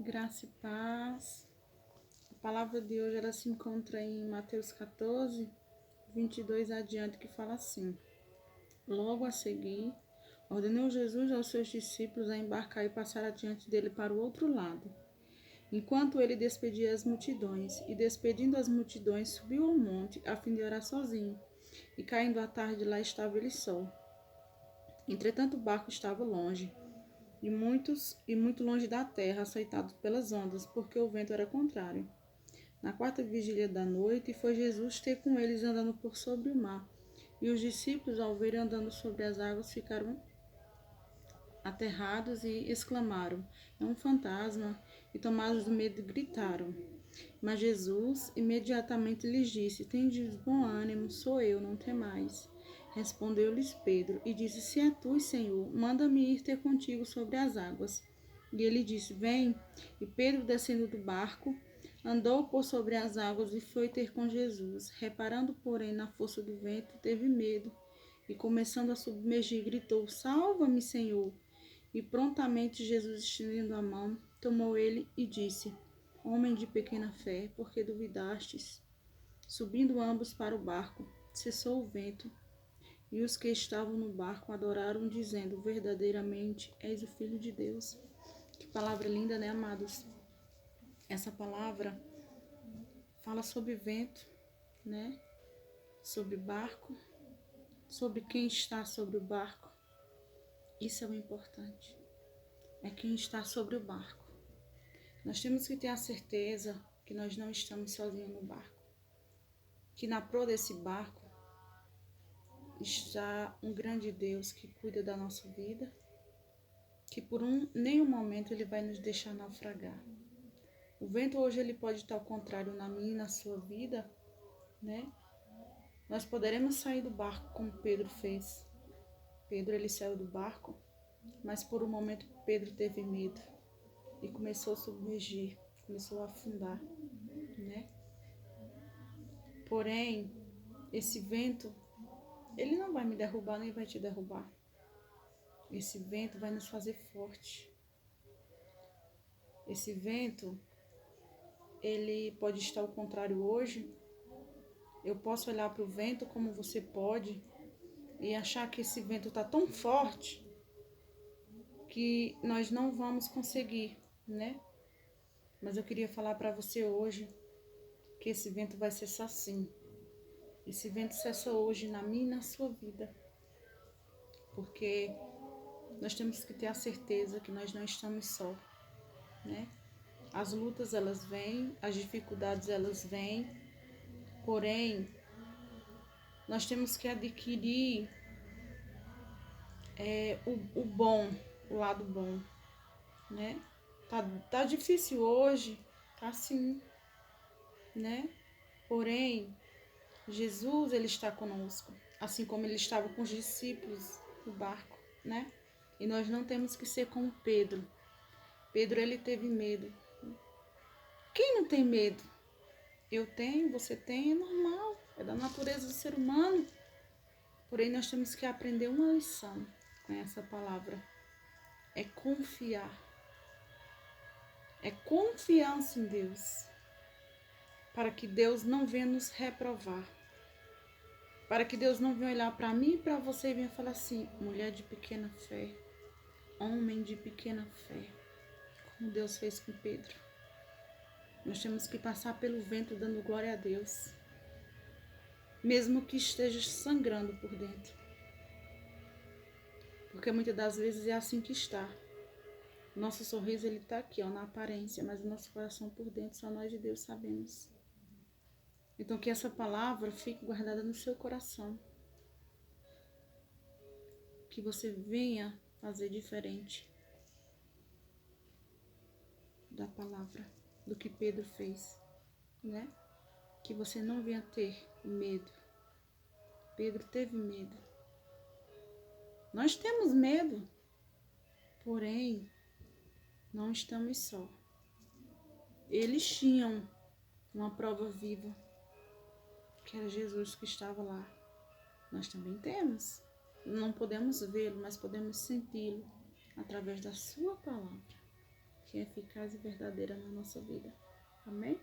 Graça e paz. A palavra de hoje ela se encontra em Mateus 14, 22 adiante, que fala assim: Logo a seguir, ordenou Jesus aos seus discípulos a embarcar e passar adiante dele para o outro lado, enquanto ele despedia as multidões. E despedindo as multidões, subiu ao monte a fim de orar sozinho. E caindo a tarde, lá estava ele só. Entretanto, o barco estava longe, e muito longe da terra, açoitado pelas ondas, porque o vento era contrário. Na quarta vigília da noite, foi Jesus ter com eles andando por sobre o mar. E os discípulos, ao verem andando sobre as águas, ficaram aterrados e exclamaram: É um fantasma! E tomados do medo, gritaram. Mas Jesus imediatamente lhes disse: Tendes bom ânimo, sou eu, não temais. Respondeu-lhes Pedro e disse: Se é tu, Senhor, manda-me ir ter contigo sobre as águas. E ele disse: Vem. E Pedro, descendo do barco, andou por sobre as águas e foi ter com Jesus. Reparando, porém, na força do vento, teve medo e, começando a submergir, gritou: Salva-me, Senhor! E prontamente Jesus, estendendo a mão, tomou ele e disse: Homem de pequena fé, por que duvidastes? Subindo ambos para o barco, cessou o vento, e os que estavam no barco adoraram, dizendo: Verdadeiramente és o Filho de Deus. Que palavra linda, né, amados? Essa palavra fala sobre vento, né? Sobre barco, sobre quem está sobre o barco. Isso é o importante. É quem está sobre o barco. Nós temos que ter a certeza que nós não estamos sozinhos no barco. Que na proa desse barco está um grande Deus que cuida da nossa vida, que por nenhum momento ele vai nos deixar naufragar. O vento hoje ele pode estar ao contrário na minha e na sua vida, né? Nós poderemos sair do barco como Pedro fez. Pedro ele saiu do barco, mas por um momento Pedro teve medo e começou a submergir, começou a afundar, né? Porém, esse vento, ele não vai me derrubar, nem vai te derrubar. Esse vento vai nos fazer forte. Esse vento, ele pode estar ao contrário hoje. Eu posso olhar para o vento como você pode e achar que esse vento está tão forte que nós não vamos conseguir, né? Mas eu queria falar para você hoje que esse vento vai cessar sim. Esse vento cessa hoje na minha e na sua vida. Porque nós temos que ter a certeza que nós não estamos só, né? As lutas elas vêm, as dificuldades elas vêm, porém nós temos que adquirir o bom, o lado bom, né? Tá difícil hoje, tá sim, né? Porém, Jesus ele está conosco, assim como ele estava com os discípulos no barco, né? E nós não temos que ser como Pedro. Pedro ele teve medo. Quem não tem medo? Eu tenho, você tem, é normal, é da natureza do ser humano. Porém, nós temos que aprender uma lição com essa palavra. É confiar. É confiança em Deus. Para que Deus não venha nos reprovar. Para que Deus não venha olhar para mim e para você e venha falar assim: mulher de pequena fé, homem de pequena fé. Como Deus fez com Pedro. Nós temos que passar pelo vento dando glória a Deus. Mesmo que esteja sangrando por dentro. Porque muitas das vezes é assim que está. Nosso sorriso ele está aqui, ó, na aparência, mas o nosso coração por dentro só nós e Deus sabemos. Então que essa palavra fique guardada no seu coração. Que você venha fazer diferente da palavra, do que Pedro fez, né? Que você não venha ter medo. Pedro teve medo. Nós temos medo, porém, não estamos só. Eles tinham uma prova viva, que era Jesus que estava lá. Nós também temos. Não podemos vê-lo, mas podemos senti-lo através da sua palavra, eficaz e verdadeira na nossa vida. Amém?